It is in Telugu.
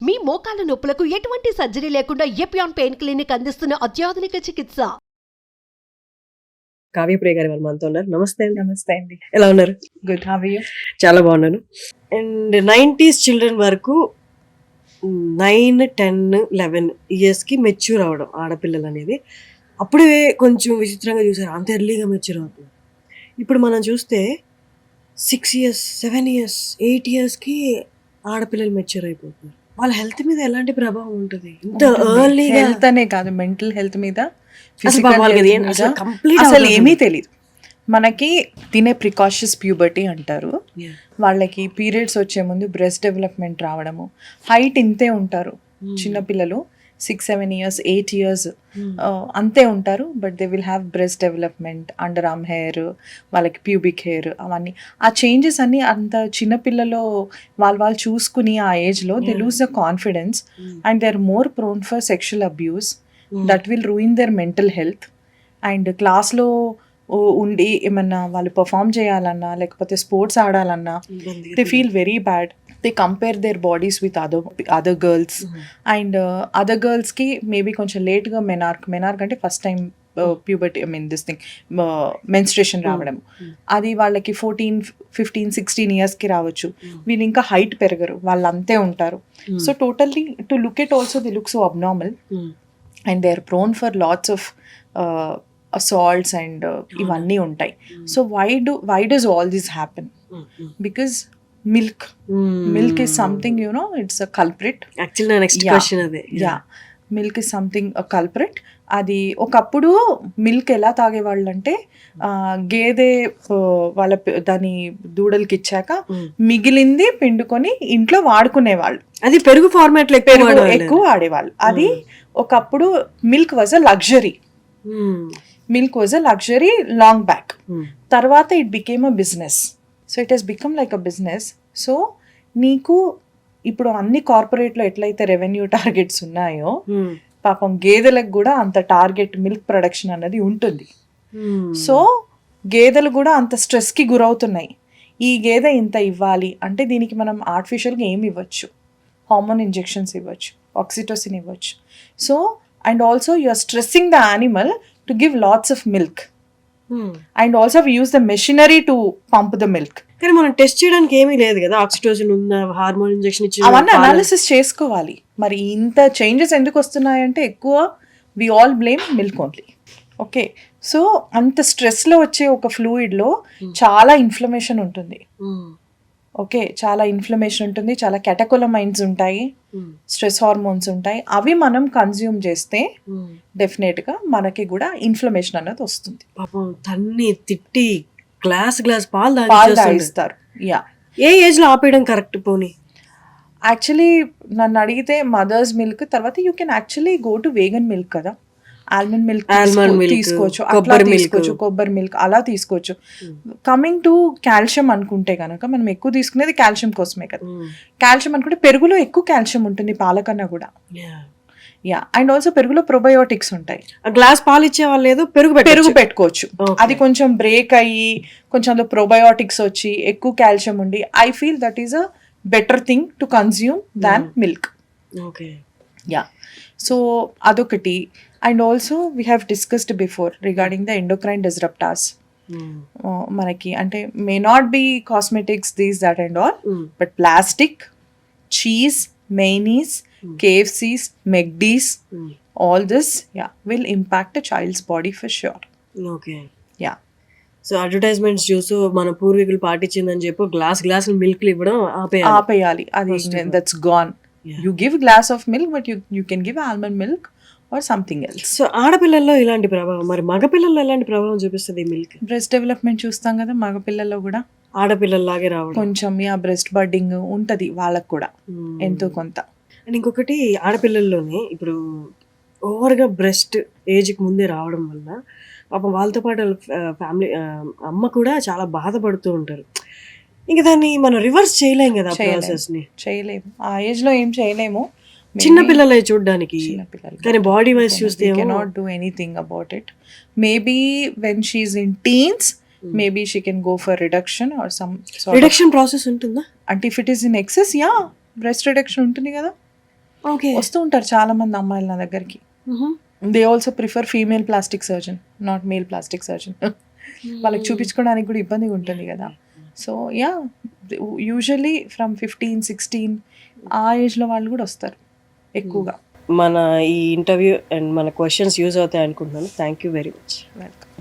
మీ మోకాల నొప్పులకు ఎటువంటి సర్జరీ లేకుండా ఎపియాన్ పెయిన్ క్లినిక్ అందిస్తున్న అత్యాధునిక చికిత్స. కావ్యప్రియ గారు వాళ్ళు మనతో ఉన్నారు. నమస్తే అండి. నమస్తే అండి. ఎలా ఉన్నారు? గుడ్. How are you? చాలా బాగున్నాను. అండ్ 90s చిల్డ్రన్ వరకు 9, 10, 11 ఇయర్స్కి మెచ్యూర్ అవడం ఆడపిల్లలు అనేది అప్పుడే కొంచెం విచిత్రంగా చూసారు, అంత ఎర్లీగా మెచ్యూర్ అవుతుంది. ఇప్పుడు మనం చూస్తే 6 years, 7 years, 8 yearsకి ఆడపిల్లలు మెచ్యూర్ అయిపోతున్నారు. వాళ్ళ హెల్త్ మీద ఎలాంటి ప్రభావం ఉంటుంది? ఇంత ఎర్లీగా హెల్త్ అనే కాదు, మెంటల్ హెల్త్ మీద, అసలు ఫిజికల్ వాళ్ళకి హెల్త్ ఏం- మీద అసలు complete అసలు అవగాహన ఏమీ తెలియదు. మనకి తినే ప్రికాషన్స్ ప్యూబర్టీ అంటారు. Yeah. వాళ్ళకి పీరియడ్స్ వచ్చే ముందు బ్రెస్ట్ డెవలప్మెంట్ రావడము, హైట్ ఇంతే ఉంటారు చిన్నపిల్లలు, 6, 7 years, 8 years అంతే ఉంటారు. But they will have breast development, under arm hair, వాళ్ళకి ప్యూబిక్ హెయిర్, అవన్నీ ఆ చేంజెస్ అన్నీ అంత చిన్నపిల్లలో వాళ్ళు చూసుకుని ఆ ఏజ్లో they lose the confidence and they are more prone for sexual abuse. That will ruin their mental health. And క్లాస్లో ఉండి ఏమన్నా వాళ్ళు పర్ఫామ్ చేయాలన్నా లేకపోతే స్పోర్ట్స్ ఆడాలన్నా they feel very bad. They compare their bodies with other girls. And other గర్ల్స్కి మేబీ కొంచెం లేట్గా మెనార్క్ అంటే first time puberty, I mean this thing, menstruation రావడం, అది వాళ్ళకి 14, 15, 16 yearsకి రావచ్చు. వీళ్ళు ఇంకా హైట్ పెరగరు, వాళ్ళు అంతే ఉంటారు. So totally to look at also the look so abnormal and they are prone for lots of assaults and ఇవన్నీ ఉంటాయి. So why does all this happen? Because milk is something, it's a culprit. Actually నా నెక్స్ట్ క్వశ్చన్ అదే. Milk is something culprit. అది ఒకప్పుడు మిల్క్ ఎలా తాగేవాళ్ళు అంటే గేదె వాళ్ళ దాని దూడలకి ఇచ్చాక మిగిలింది పిండుకొని ఇంట్లో వాడుకునేవాళ్ళు. అది పెరుగు ఫార్మాట్ లో ఎక్కువ వాడేవాళ్ళు. అది ఒకప్పుడు milk was a luxury. Milk was a luxury long back. తర్వాత it became a business. So it has become like a business. So నీకు ఇప్పుడు అన్ని కార్పొరేట్లో ఎట్లయితే రెవెన్యూ టార్గెట్స్ ఉన్నాయో, పాపం గేదెలకు కూడా అంత టార్గెట్ మిల్క్ ప్రొడక్షన్ అన్నది ఉంటుంది. సో గేదెలు కూడా అంత స్ట్రెస్కి గురవుతున్నాయి. ఈ గేదె ఇంత ఇవ్వాలి అంటే దీనికి మనం ఆర్టిఫిషియల్గా ఏమి ఇవ్వచ్చు, హార్మోన్ ఇంజెక్షన్స్ ఇవ్వచ్చు, ఆక్సిటోసిన్ ఇవ్వచ్చు. So and also you are stressing the animal to give lots of milk. And also we use the machinery to pump the milk. కానీ మనం టెస్ట్ చేయడానికి ఏమీ లేదు కదా, ఆక్సిటోసిన్ ఉందా, హార్మోన్ ఇంజెక్షన్ ఇచ్చి అవన్నీ అనాలిసిస్ చేసుకోవాలి. మరి ఇంత చేంజెస్ ఎందుకు వస్తున్నాయంటే ఎక్కువ we all blame milk only. Okay, so అంత స్ట్రెస్లో వచ్చే ఒక ఫ్లూయిడ్లో చాలా ఇన్ఫ్లమేషన్ ఉంటుంది. ఓకే, చాలా ఇన్ఫ్లమేషన్ ఉంటుంది, చాలా కెటకోలమైన్స్ ఉంటాయి, స్ట్రెస్ హార్మోన్స్ ఉంటాయి. అవి మనం కన్జ్యూమ్ చేస్తే డెఫినెట్గా మనకి కూడా ఇన్ఫ్లమేషన్ అన్నది వస్తుంది. పాపం తన్ని తిట్టి గ్లాస్ పాలు తాగిస్తారు. ఏ ఏజ్ లో ఆపేయడం కరెక్ట్? పోనీ యాక్చువల్లీ నన్ను అడిగితే మదర్స్ మిల్క్ తర్వాత you can actually go to vegan milk కదా. ఆల్మండ్ మిల్క్ తీసుకోవచ్చు, అట్లా తీసుకోవచ్చు, కొబ్బరి మిల్క్ అలా తీసుకోవచ్చు. కమింగ్ టు కాల్షియం అనుకుంటే కనుక మనం ఎక్కువ తీసుకునేది కాల్షియం కోసమే కదా. కాల్షియం అనుకుంటే పెరుగులో ఎక్కువ కాల్షియం ఉంటుంది పాలకన్నా కూడా. అండ్ ఆల్సో పెరుగులో ప్రొబయోటిక్స్ ఉంటాయి. గ్లాస్ పాలు ఇచ్చే వాళ్ళు ఏదో పెరుగు పెట్టుకోవచ్చు. అది కొంచెం బ్రేక్ అయ్యి కొంచెం అందులో ప్రొబయోటిక్స్ వచ్చి ఎక్కువ కాల్షియం ఉండి, I feel that is a better thing to consume than milk. So అదొకటి. And also we have discussed before regarding the endocrine disruptors. మనకి అంటే may not be cosmetics these that and all, but plastic, cheese, mayonnaise, KFCs, McD's, all this will impact a child's body for sure. Okay. So advertisements చూసి మన పూర్వీకులు పాటించిందని చెప్పి గ్లాస్ మిల్క్ ఇవ్వడం ఆపేయాలి. అది that's gone. You give glass of milk but you can give almond milk or something else. So ఆడపిల్లల్లో ఇలాంటి ప్రభావం, మరి మగపిల్లల్లో ఎలాంటి ప్రభావం చూపిస్తుంది మిల్క్? బ్రెస్ట్ డెవలప్మెంట్ చూస్తాం కదా మగపిల్లల్లో కూడా, ఆడపిల్లల్లాగే రావడం కొంచెం బ్రెస్ట్ బడ్డింగ్ ఉంటుంది వాళ్ళకు కూడా ఎంతో కొంత. అండ్ ఇంకొకటి ఆడపిల్లల్లోనే ఇప్పుడు ఓవర్గా బ్రెస్ట్ ఏజ్కి ముందే రావడం వల్ల పాపం వాళ్ళతో పాటు ఫ్యామిలీ అమ్మ కూడా చాలా బాధపడుతూ ఉంటారు. ఇంకా దాన్ని మనం రివర్స్ చేయలేం కదా, ప్రాసెస్ని చేయలేము. ఆ ఏజ్లో ఏం చేయలేము. చిన్నపిల్లలే చూడడానికి, కానీ బాడీ వైజ్ చూస్తే cannot do anything about it. Maybe when she's in teens maybe she can go for reduction or some sort reduction process untunda. And if it is in excess, breast reduction ఉంటుంది కదా. ఓకే. వస్తూ ఉంటారు చాలా మంది అమ్మాయిలు నా దగ్గరికి. They also prefer female plastic surgeon, not male plastic surgeon. వాళ్ళకి చూపించుకోవడానికి కూడా ఇబ్బందిగా ఉంటుంది కదా. సో యా, యూజువల్లీ ఫ్రమ్ 15-16 ఆ ఏజ్లో వాళ్ళు కూడా వస్తారు ఎక్కువగా. మన ఈ ఇంటర్వ్యూ అండ్ మన క్వశ్చన్స్ యూజ్ అవుతాయి అనుకుంటున్నాను. Thank you very much. Welcome.